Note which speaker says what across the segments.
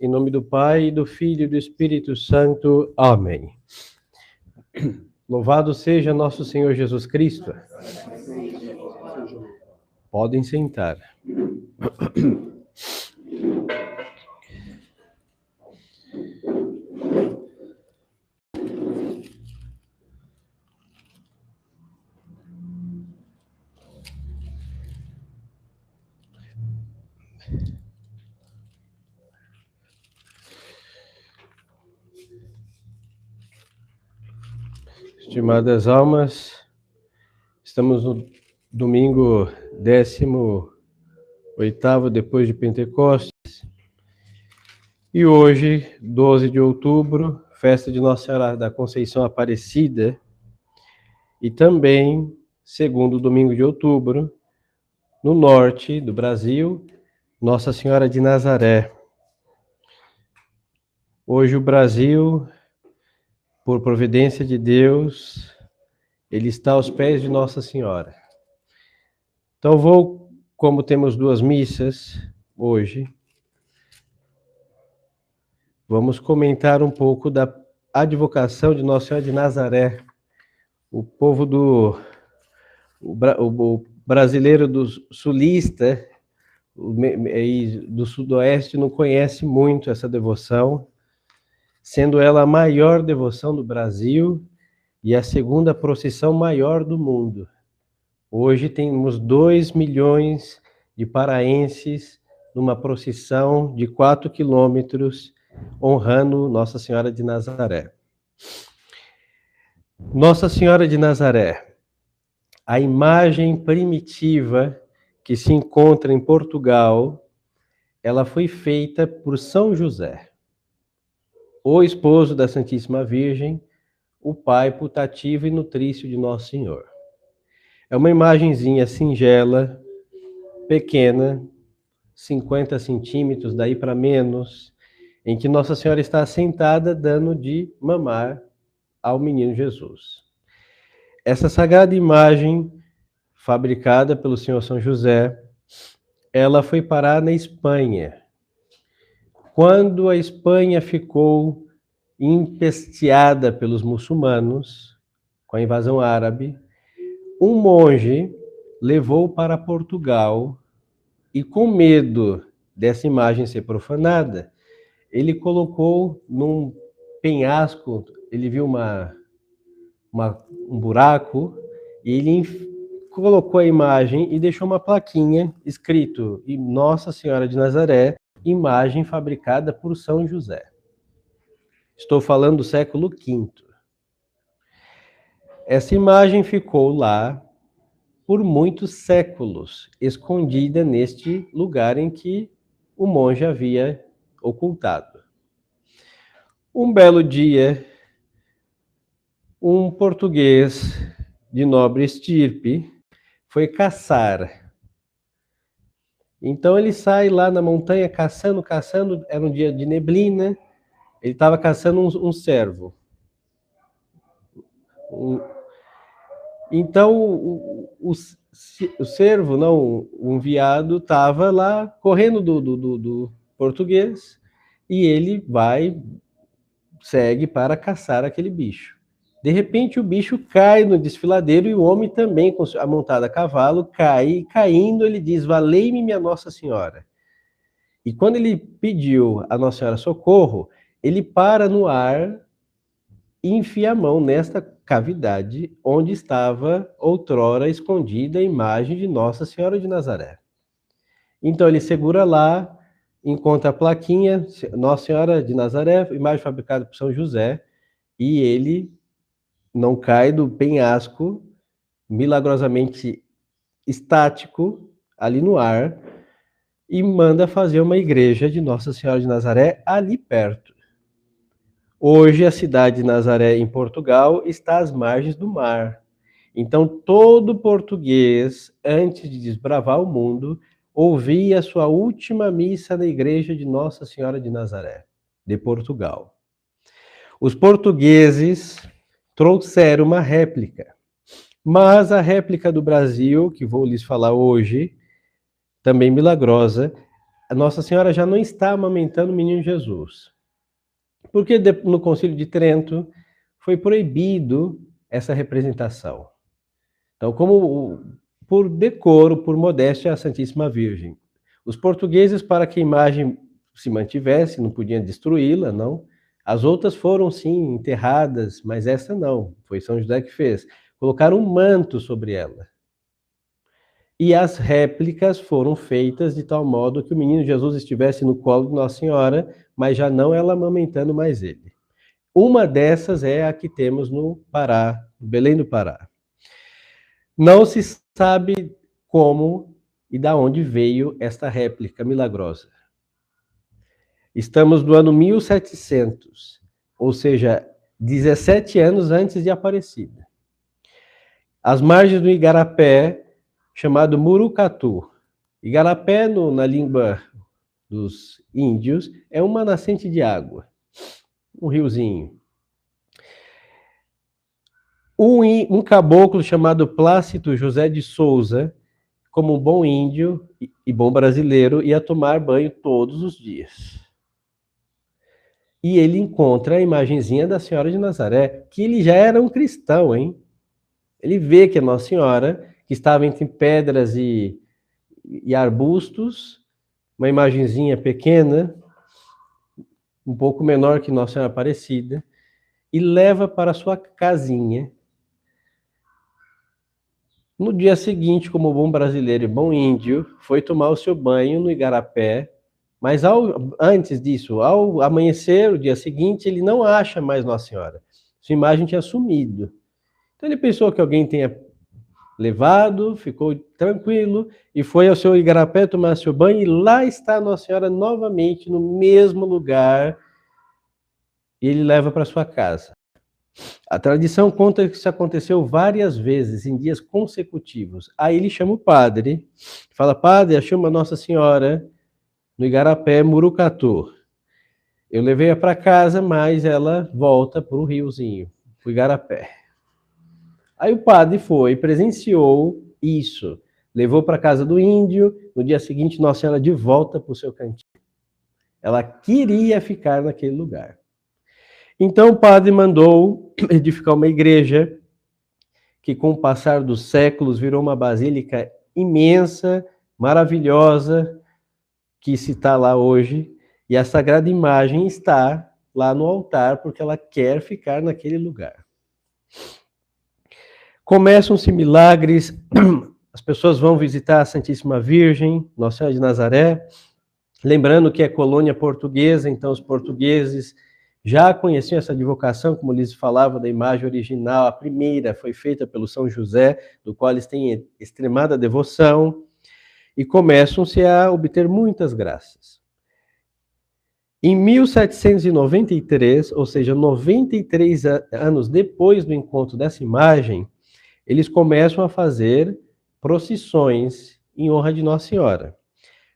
Speaker 1: Em nome do Pai, do Filho e do Espírito Santo. Amém. Louvado seja nosso Senhor Jesus Cristo. Podem sentar. Estimadas almas, estamos no domingo 18º depois de Pentecostes, e hoje, 12 de outubro, festa de Nossa Senhora da Conceição Aparecida, e também, segundo domingo de outubro, no norte do Brasil, Nossa Senhora de Nazaré. Hoje o Brasil, por providência de Deus, ele está aos pés de Nossa Senhora. Então como temos duas missas hoje, vamos comentar um pouco da advocação de Nossa Senhora de Nazaré. O povo o brasileiro do sulista, do sudoeste, não conhece muito essa devoção, sendo ela a maior devoção do Brasil e a segunda procissão maior do mundo. Hoje temos 2 milhões de paraenses numa procissão de 4 quilômetros, honrando Nossa Senhora de Nazaré. Nossa Senhora de Nazaré, a imagem primitiva que se encontra em Portugal, ela foi feita por São José, o esposo da Santíssima Virgem, o pai putativo e nutrício de Nosso Senhor. É uma imagenzinha singela, pequena, 50 centímetros, daí para menos, em que Nossa Senhora está sentada dando de mamar ao menino Jesus. Essa sagrada imagem, fabricada pelo Senhor São José, ela foi parar na Espanha. Quando a Espanha ficou empesteada pelos muçulmanos, com a invasão árabe, um monge levou para Portugal e, com medo dessa imagem ser profanada, ele colocou num penhasco, ele viu um buraco, e ele colocou a imagem e deixou uma plaquinha escrito Nossa Senhora de Nazaré, imagem fabricada por São José. Estou falando do século V. Essa imagem ficou lá por muitos séculos, escondida neste lugar em que o monge havia ocultado. Um belo dia, um português de nobre estirpe foi caçar. Então ele sai lá na montanha caçando, era um dia de neblina, ele estava caçando um cervo. Então o cervo, não, um veado, estava lá correndo do português, e ele segue para caçar aquele bicho. De repente o bicho cai no desfiladeiro e o homem também, montado a cavalo, cai, e caindo ele diz: valei-me minha Nossa Senhora. E quando ele pediu a Nossa Senhora socorro, ele para no ar e enfia a mão nesta cavidade onde estava outrora escondida a imagem de Nossa Senhora de Nazaré. Então ele segura lá, encontra a plaquinha, Nossa Senhora de Nazaré, imagem fabricada por São José, e ele não cai do penhasco, milagrosamente estático, ali no ar, e manda fazer uma igreja de Nossa Senhora de Nazaré ali perto. Hoje a cidade de Nazaré, em Portugal, está às margens do mar. Então todo português, antes de desbravar o mundo, ouvia a sua última missa na igreja de Nossa Senhora de Nazaré, de Portugal. Os portugueses trouxeram uma réplica, mas a réplica do Brasil, que vou lhes falar hoje, também milagrosa, a Nossa Senhora já não está amamentando o menino Jesus. Porque no Concílio de Trento foi proibido essa representação. Então, como por decoro, por modéstia à Santíssima Virgem. Os portugueses, para que a imagem se mantivesse, não podiam destruí-la, não. As outras foram, sim, enterradas, mas essa não. Foi São José que fez. Colocaram um manto sobre ela. E as réplicas foram feitas de tal modo que o menino Jesus estivesse no colo de Nossa Senhora, mas já não ela amamentando mais ele. Uma dessas é a que temos no Pará, no Belém do Pará. Não se sabe como e da onde veio esta réplica milagrosa. Estamos no ano 1700, ou seja, 17 anos antes de Aparecida. Às margens do Igarapé, chamado Murucatu. Igarapé, na língua dos índios, é uma nascente de água, um riozinho. Um caboclo chamado Plácido José de Souza, como um bom índio e bom brasileiro, ia tomar banho todos os dias. E ele encontra a imagenzinha da Senhora de Nazaré, que ele já era um cristão, hein? Ele vê que a Nossa Senhora, que estava entre pedras e arbustos, uma imagenzinha pequena, um pouco menor que Nossa Senhora Aparecida, e leva para sua casinha. No dia seguinte, como bom brasileiro e bom índio, foi tomar o seu banho no Igarapé, mas antes disso, ao amanhecer, o dia seguinte, ele não acha mais Nossa Senhora. Sua imagem tinha sumido. Então ele pensou que alguém tenha levado, ficou tranquilo e foi ao seu Igarapé tomar seu banho, e lá está Nossa Senhora novamente no mesmo lugar, e ele leva para sua casa. A tradição conta que isso aconteceu várias vezes, em dias consecutivos. Aí ele chama o padre, fala: padre, achei uma Nossa Senhora no Igarapé, Murucatu. Eu levei-a para casa, mas ela volta para o riozinho, para o Igarapé. Aí o padre foi, presenciou isso, levou para a casa do índio, no dia seguinte Nossa Senhora de volta para o seu cantinho. Ela queria ficar naquele lugar. Então o padre mandou edificar uma igreja que, com o passar dos séculos, virou uma basílica imensa, maravilhosa, que se está lá hoje, e a Sagrada Imagem está lá no altar, porque ela quer ficar naquele lugar. Começam-se milagres, as pessoas vão visitar a Santíssima Virgem, Nossa Senhora de Nazaré, lembrando que é colônia portuguesa, então os portugueses já conheciam essa advocação, como lhes falava, da imagem original. A primeira foi feita pelo São José, do qual eles têm extremada devoção, e começam-se a obter muitas graças. Em 1793, ou seja, 93 anos depois do encontro dessa imagem, eles começam a fazer procissões em honra de Nossa Senhora.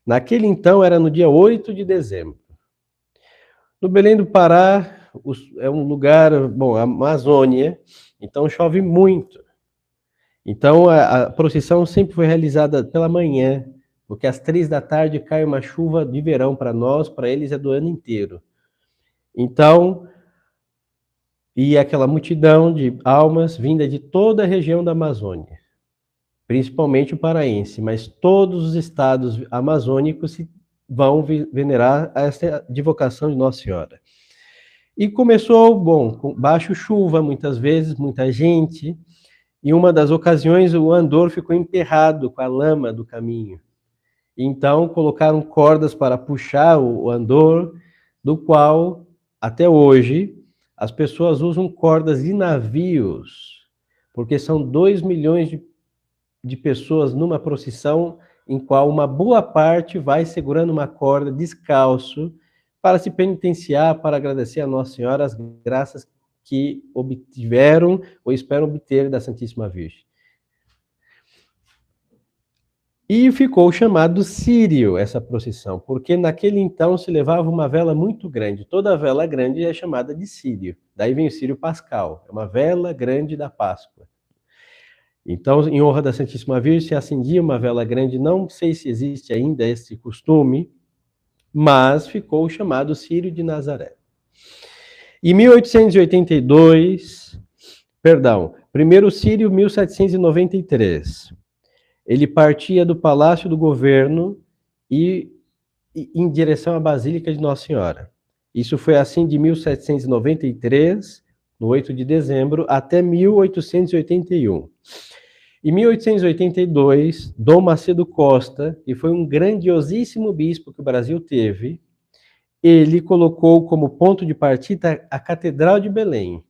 Speaker 1: Naquele então era no dia 8 de dezembro. No Belém do Pará, é um lugar, bom, a Amazônia, então chove muito. Então a procissão sempre foi realizada pela manhã, porque às 3 da tarde cai uma chuva de verão para nós, para eles é do ano inteiro. Então, e aquela multidão de almas vinda de toda a região da Amazônia, principalmente o paraense, mas todos os estados amazônicos vão venerar essa advocação de Nossa Senhora. E começou, bom, com baixo chuva, muitas vezes, muita gente. Em uma das ocasiões, o andor ficou emperrado com a lama do caminho. Então, colocaram cordas para puxar o andor, do qual, até hoje, as pessoas usam cordas de navios, porque são 2 milhões de pessoas numa procissão, em qual uma boa parte vai segurando uma corda descalço, para se penitenciar, para agradecer a Nossa Senhora as graças que obtiveram ou esperam obter da Santíssima Virgem. E ficou chamado Círio essa procissão, porque naquele então se levava uma vela muito grande. Toda vela grande é chamada de Círio. Daí vem o Círio Pascal, é uma vela grande da Páscoa. Então, em honra da Santíssima Virgem, se acendia uma vela grande. Não sei se existe ainda esse costume, mas ficou chamado Círio de Nazaré. Em 1882, primeiro Círio, 1793, ele partia do Palácio do Governo e em direção à Basílica de Nossa Senhora. Isso foi assim de 1793, no 8 de dezembro, até 1881. Em 1882, Dom Macedo Costa, que foi um grandiosíssimo bispo que o Brasil teve, ele colocou como ponto de partida a Catedral de Belém.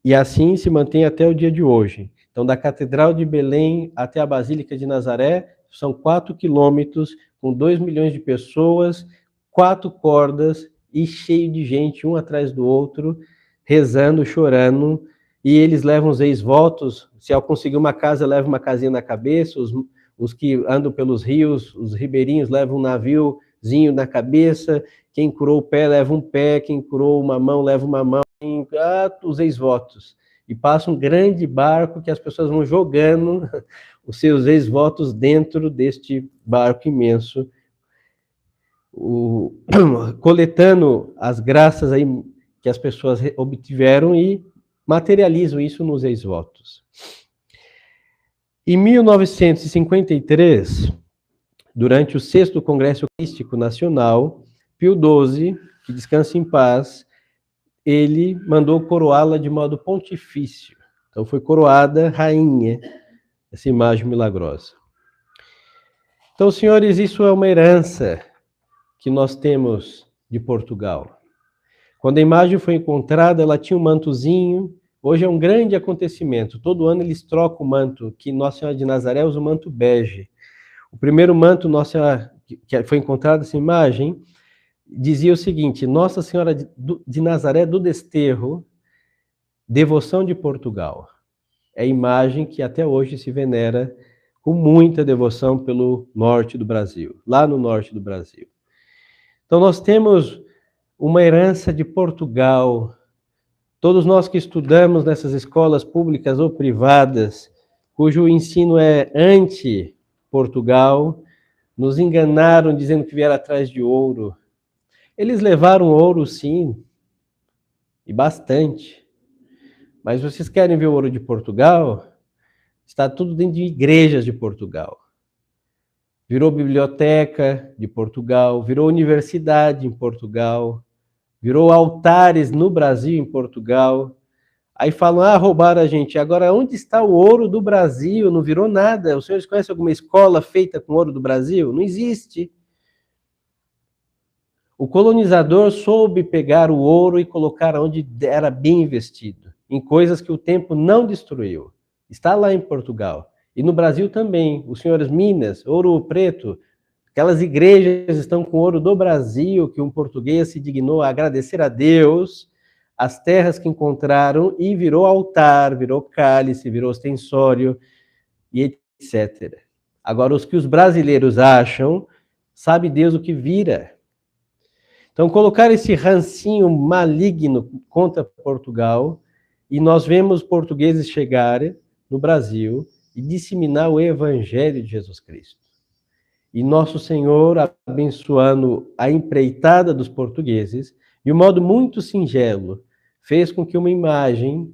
Speaker 1: E assim se mantém até o dia de hoje. Então, da Catedral de Belém até a Basílica de Nazaré, são 4 quilômetros, com 2 milhões de pessoas, 4 cordas e cheio de gente, um atrás do outro, rezando, chorando, e eles levam os ex-votos, se ao conseguir uma casa, leva uma casinha na cabeça, os que andam pelos rios, os ribeirinhos levam um naviozinho na cabeça, quem curou o pé leva um pé, quem curou uma mão leva uma mão, os ex-votos. E passa um grande barco que as pessoas vão jogando os seus ex-votos dentro deste barco imenso, coletando as graças aí que as pessoas obtiveram e materializam isso nos ex-votos. Em 1953, durante o 6º Congresso Eucarístico Nacional, Pio XII, que descansa em paz, ele mandou coroá-la de modo pontifício. Então foi coroada rainha, essa imagem milagrosa. Então, senhores, isso é uma herança que nós temos de Portugal. Quando a imagem foi encontrada, ela tinha um mantozinho. Hoje é um grande acontecimento. Todo ano eles trocam o manto, que Nossa Senhora de Nazaré usa o manto bege. O primeiro manto Nossa Senhora, que foi encontrado essa imagem, dizia o seguinte: Nossa Senhora de Nazaré do Desterro, devoção de Portugal. É a imagem que até hoje se venera com muita devoção pelo norte do Brasil, lá no norte do Brasil. Então nós temos uma herança de Portugal. Todos nós que estudamos nessas escolas públicas ou privadas, cujo ensino é anti-Portugal, nos enganaram dizendo que vieram atrás de ouro. Eles levaram ouro, sim, e bastante. Mas vocês querem ver o ouro de Portugal? Está tudo dentro de igrejas de Portugal. Virou biblioteca de Portugal, virou universidade em Portugal, virou altares no Brasil, em Portugal. Aí falam, roubaram a gente. Agora, onde está o ouro do Brasil? Não virou nada. Os senhores conhecem alguma escola feita com ouro do Brasil? Não existe. O colonizador soube pegar o ouro e colocar onde era bem investido, em coisas que o tempo não destruiu. Está lá em Portugal. E no Brasil também. Os senhores Minas, Ouro Preto, aquelas igrejas estão com ouro do Brasil, que um português se dignou a agradecer a Deus as terras que encontraram e virou altar, virou cálice, virou ostensório e etc. Agora, os que os brasileiros acham, sabe Deus o que vira. Então, colocar esse rancinho maligno contra Portugal, e nós vemos portugueses chegarem no Brasil e disseminar o Evangelho de Jesus Cristo. E nosso Senhor, abençoando a empreitada dos portugueses, de um modo muito singelo, fez com que uma imagem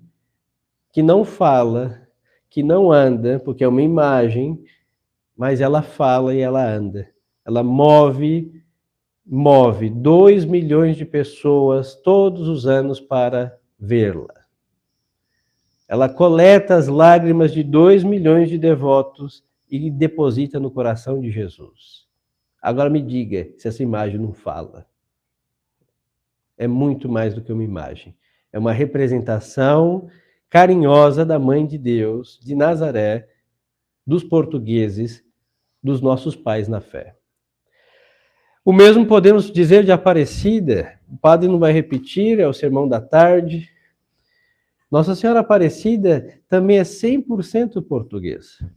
Speaker 1: que não fala, que não anda, porque é uma imagem, mas ela fala e ela anda. Ela move 2 milhões de pessoas todos os anos para vê-la. Ela coleta as lágrimas de 2 milhões de devotos e deposita no coração de Jesus. Agora me diga se essa imagem não fala. É muito mais do que uma imagem. É uma representação carinhosa da Mãe de Deus, de Nazaré, dos portugueses, dos nossos pais na fé. O mesmo podemos dizer de Aparecida. O padre não vai repetir, é o sermão da tarde. Nossa Senhora Aparecida também é 100% portuguesa.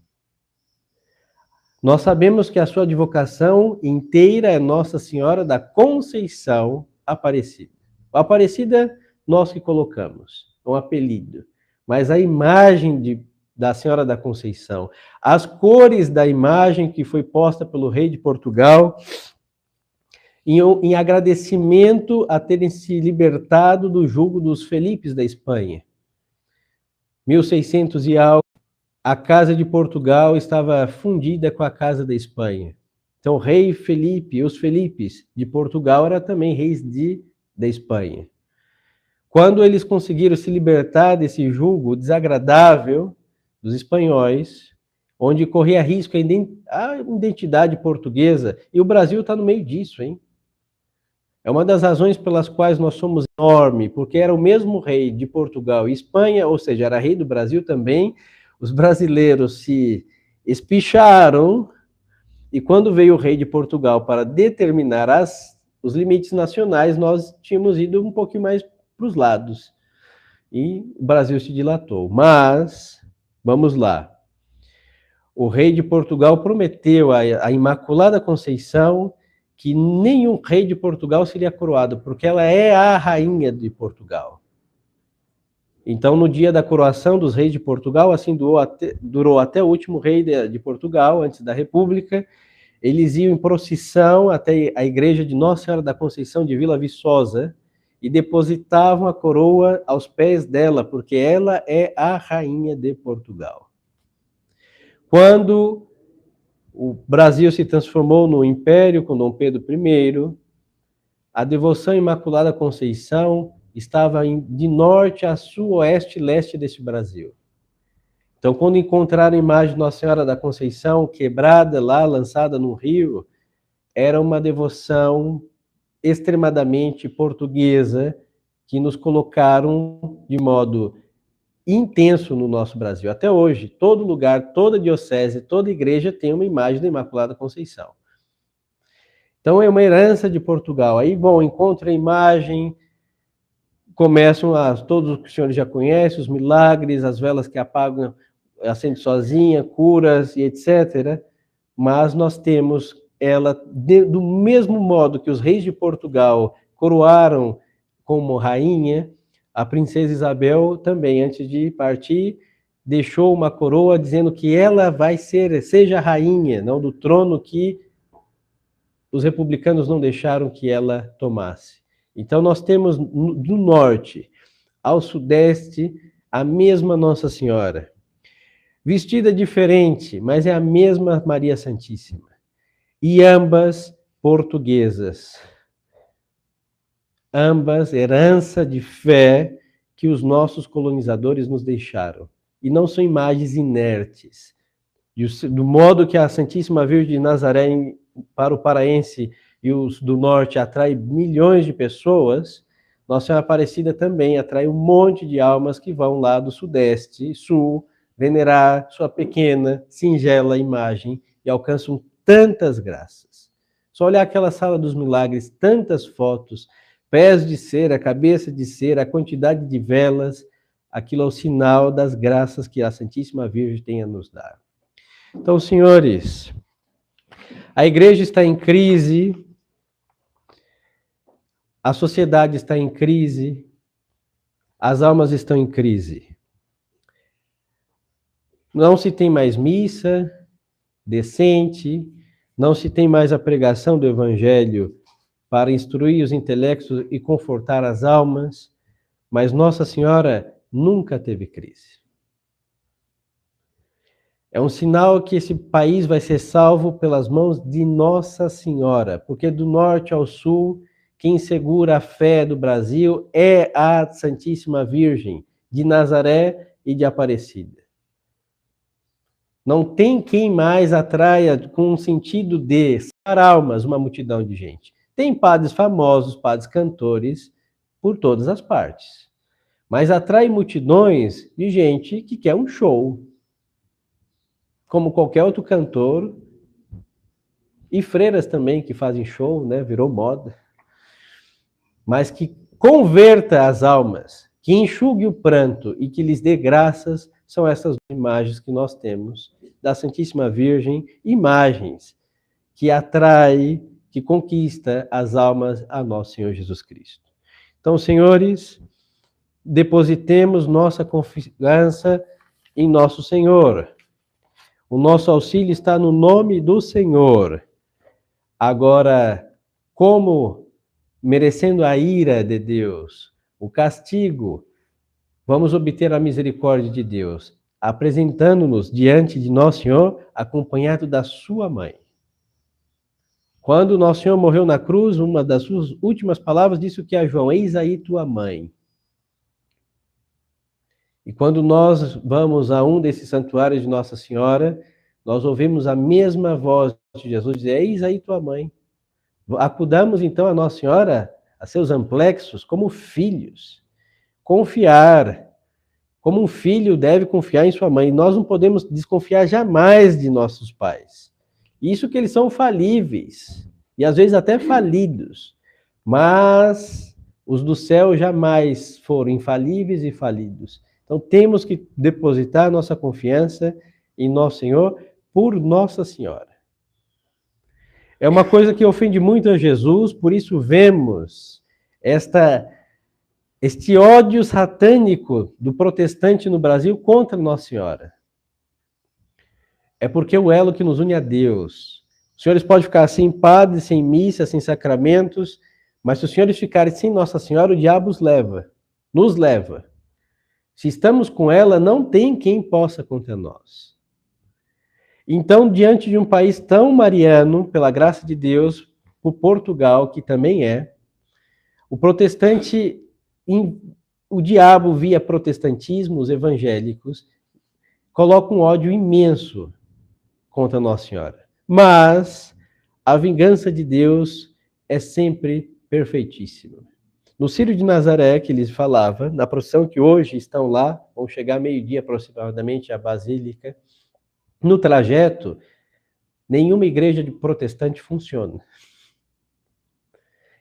Speaker 1: Nós sabemos que a sua advocação inteira é Nossa Senhora da Conceição Aparecida. A Aparecida, nós que colocamos, é um apelido. Mas a imagem da Senhora da Conceição, as cores da imagem que foi posta pelo rei de Portugal, em agradecimento a terem se libertado do jugo dos Felipes da Espanha. 1600 e algo, a casa de Portugal estava fundida com a casa da Espanha. Então, o rei Felipe, os Felipes de Portugal eram também reis da Espanha. Quando eles conseguiram se libertar desse jugo desagradável dos espanhóis, onde corria risco a identidade portuguesa, e o Brasil está no meio disso, hein? É uma das razões pelas quais nós somos enormes, porque era o mesmo rei de Portugal e Espanha, ou seja, era rei do Brasil também. Os brasileiros se espicharam, e quando veio o rei de Portugal para determinar os limites nacionais, nós tínhamos ido um pouquinho mais para os lados. E o Brasil se dilatou. Mas, vamos lá. O rei de Portugal prometeu à Imaculada Conceição que nenhum rei de Portugal seria coroado, porque ela é a rainha de Portugal. Então, no dia da coroação dos reis de Portugal, assim durou até o último rei de Portugal, antes da República. Eles iam em procissão até a igreja de Nossa Senhora da Conceição de Vila Viçosa e depositavam a coroa aos pés dela, porque ela é a rainha de Portugal. Quando o Brasil se transformou no Império com Dom Pedro I, a devoção à Imaculada Conceição estava de norte a sul, oeste e leste desse Brasil. Então, quando encontraram a imagem de Nossa Senhora da Conceição quebrada lá, lançada no rio, era uma devoção extremadamente portuguesa que nos colocaram de modo intenso no nosso Brasil. Até hoje, todo lugar, toda diocese, toda igreja tem uma imagem da Imaculada Conceição. Então, é uma herança de Portugal. Aí, bom, encontra a imagem, começam todos os que os senhores já conhecem, os milagres, as velas que apagam, acende sozinha, curas e etc. Mas nós temos ela, do mesmo modo que os reis de Portugal coroaram como rainha, a princesa Isabel também, antes de partir, deixou uma coroa dizendo que ela seja rainha, não do trono que os republicanos não deixaram que ela tomasse. Então nós temos do norte ao sudeste a mesma Nossa Senhora. Vestida diferente, mas é a mesma Maria Santíssima. E ambas portuguesas. Ambas herança de fé que os nossos colonizadores nos deixaram. E não são imagens inertes. Do modo que a Santíssima Virgem de Nazaré, para o paraense e os do norte, atrai milhões de pessoas, Nossa Senhora Aparecida também atrai um monte de almas que vão lá do sudeste e sul, venerar sua pequena, singela imagem e alcançam tantas graças. Só olhar aquela sala dos milagres, tantas fotos, pés de cera, cabeça de cera, a quantidade de velas, aquilo é o sinal das graças que a Santíssima Virgem tem a nos dar. Então, senhores, a igreja está em crise, a sociedade está em crise, as almas estão em crise. Não se tem mais missa decente, não se tem mais a pregação do Evangelho para instruir os intelectos e confortar as almas, mas Nossa Senhora nunca teve crise. É um sinal que esse país vai ser salvo pelas mãos de Nossa Senhora, porque do norte ao sul, quem segura a fé do Brasil é a Santíssima Virgem de Nazaré e de Aparecida. Não tem quem mais atraia com um sentido de salvar almas uma multidão de gente. Tem padres famosos, padres cantores, por todas as partes. Mas atrai multidões de gente que quer um show. Como qualquer outro cantor. E freiras também que fazem show, né? Virou moda. Mas que converta as almas, que enxugue o pranto e que lhes dê graças, são essas imagens que nós temos da Santíssima Virgem, imagens que atrai, que conquista as almas a nosso Senhor Jesus Cristo. Então, senhores, depositemos nossa confiança em nosso Senhor. O nosso auxílio está no nome do Senhor. Agora, como merecendo a ira de Deus, o castigo, vamos obter a misericórdia de Deus, apresentando-nos diante de Nosso Senhor, acompanhado da sua mãe. Quando Nosso Senhor morreu na cruz, uma das suas últimas palavras disse o que a João: eis aí tua mãe. E quando nós vamos a um desses santuários de Nossa Senhora, nós ouvimos a mesma voz de Jesus dizer: eis aí tua mãe. Acudamos então a Nossa Senhora, a seus amplexos, como filhos. Confiar, como um filho deve confiar em sua mãe. Nós não podemos desconfiar jamais de nossos pais. Isso que eles são falíveis, e às vezes até falidos. Mas os do céu jamais foram infalíveis e falidos. Então temos que depositar nossa confiança em Nosso Senhor por Nossa Senhora. É uma coisa que ofende muito a Jesus, por isso vemos este ódio satânico do protestante no Brasil contra Nossa Senhora. É porque é o elo que nos une a Deus. Os senhores podem ficar sem padre, sem missa, sem sacramentos, mas se os senhores ficarem sem Nossa Senhora, o diabo nos leva. Se estamos com ela, não tem quem possa contra nós. Então, diante de um país tão mariano, pela graça de Deus, por Portugal, que também é, o protestante, o diabo via protestantismo, os evangélicos, coloca um ódio imenso contra Nossa Senhora. Mas a vingança de Deus é sempre perfeitíssima. No Círio de Nazaré, que lhes falava, na procissão que hoje estão lá, vão chegar meio-dia aproximadamente à Basílica, no trajeto, nenhuma igreja de protestante funciona.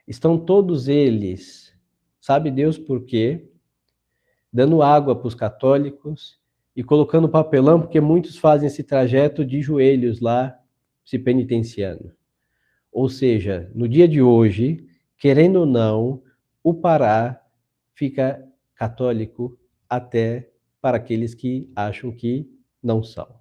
Speaker 1: Estão todos eles, sabe Deus por quê, dando água para os católicos e colocando papelão, porque muitos fazem esse trajeto de joelhos lá, se penitenciando. Ou seja, no dia de hoje, querendo ou não, o Pará fica católico até para aqueles que acham que não são.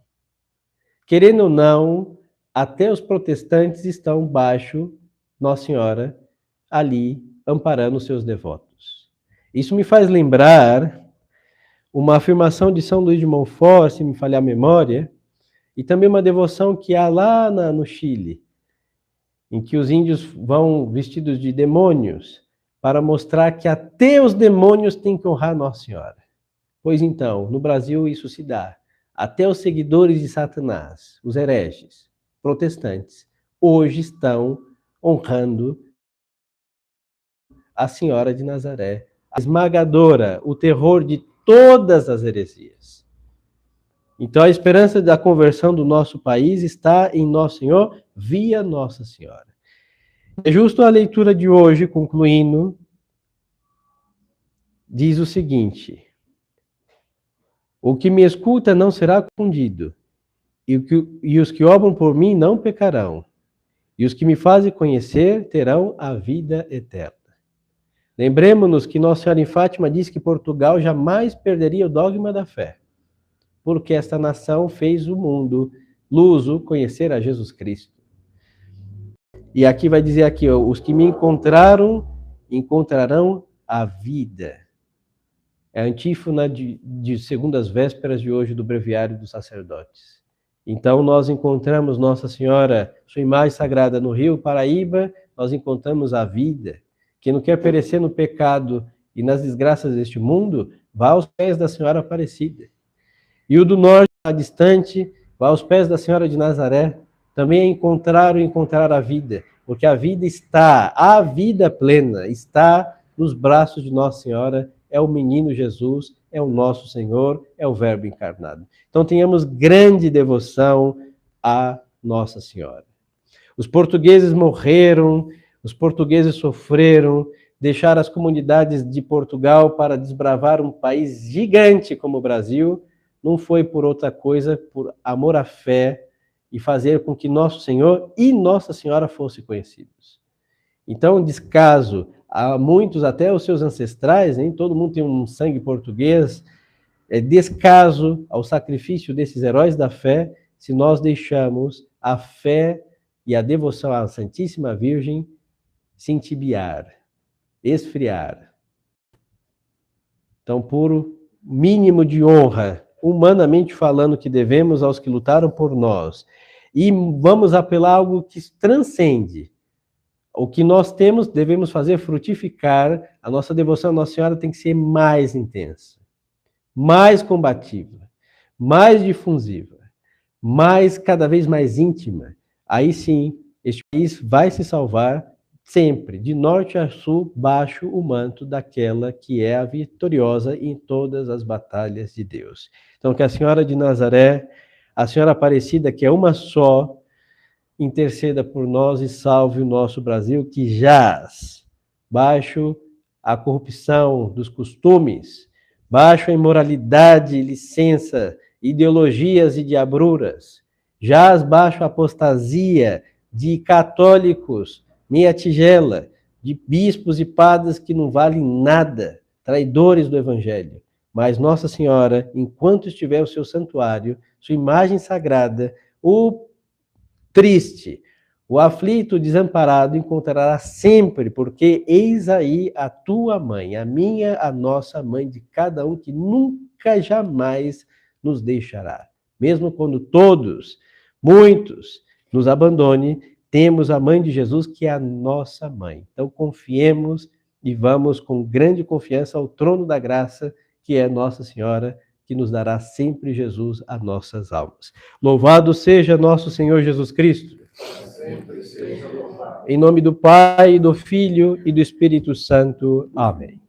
Speaker 1: Querendo ou não, até os protestantes estão baixo Nossa Senhora, ali, amparando os seus devotos. Isso me faz lembrar uma afirmação de São Luís de Montfort, se me falhar a memória, e também uma devoção que há lá no Chile, em que os índios vão vestidos de demônios para mostrar que até os demônios têm que honrar Nossa Senhora. Pois então, no Brasil isso se dá. Até os seguidores de Satanás, os hereges, protestantes, hoje estão honrando a Senhora de Nazaré, a esmagadora, o terror de todas as heresias. Então a esperança da conversão do nosso país está em Nosso Senhor via Nossa Senhora. É justo a leitura de hoje, concluindo, diz o seguinte: o que me escuta não será confundido, e os que obram por mim não pecarão, e os que me fazem conhecer terão a vida eterna. Lembremos-nos que Nossa Senhora em Fátima disse que Portugal jamais perderia o dogma da fé, porque esta nação fez o mundo luso conhecer a Jesus Cristo. E aqui vai dizer aqui, ó, os que me encontrarão a vida. É a antífona de segundas vésperas de hoje do breviário dos sacerdotes. Então nós encontramos Nossa Senhora, sua imagem sagrada no Rio Paraíba, nós encontramos a vida. Quem não quer perecer no pecado e nas desgraças deste mundo, vá aos pés da Senhora Aparecida. E o do norte, a distante, vá aos pés da Senhora de Nazaré, também encontrar a vida, porque a vida plena está nos braços de Nossa Senhora, é o menino Jesus, é o nosso Senhor, é o Verbo encarnado. Então tenhamos grande devoção a Nossa Senhora. Os portugueses morreram, os portugueses sofreram, deixaram as comunidades de Portugal para desbravar um país gigante como o Brasil, não foi por outra coisa, por amor à fé e fazer com que Nosso Senhor e Nossa Senhora fossem conhecidos. Então, descaso a muitos, até os seus ancestrais, nem todo mundo tem um sangue português, descaso ao sacrifício desses heróis da fé, se nós deixamos a fé e a devoção à Santíssima Virgem se entibiar, esfriar. Então, por mínimo de honra, humanamente falando, que devemos aos que lutaram por nós, e vamos apelar a algo que transcende. O que nós temos, devemos fazer frutificar. A nossa devoção à Nossa Senhora tem que ser mais intensa, mais combativa, mais difusiva, cada vez mais íntima. Aí sim, este país vai se salvar sempre, de norte a sul, baixo o manto daquela que é a vitoriosa em todas as batalhas de Deus. Então, que a Senhora de Nazaré, a Senhora Aparecida, que é uma só, interceda por nós e salve o nosso Brasil, que jaz baixo a corrupção dos costumes, baixo a imoralidade, licença, ideologias e diabruras, jaz baixo a apostasia de católicos, meia tigela, de bispos e padres que não valem nada, traidores do Evangelho. Mas Nossa Senhora, enquanto estiver o seu santuário, sua imagem sagrada, o triste, o aflito, o desamparado encontrará sempre, porque eis aí a tua mãe, a minha, a nossa mãe, de cada um, que nunca, jamais nos deixará. Mesmo quando todos, muitos, nos abandone, temos a mãe de Jesus, que é a nossa mãe. Então confiemos e vamos com grande confiança ao trono da graça, que é Nossa Senhora, que nos dará sempre Jesus a nossas almas. Louvado seja nosso Senhor Jesus Cristo. Sempre seja louvado. Em nome do Pai, do Filho e do Espírito Santo. Amém.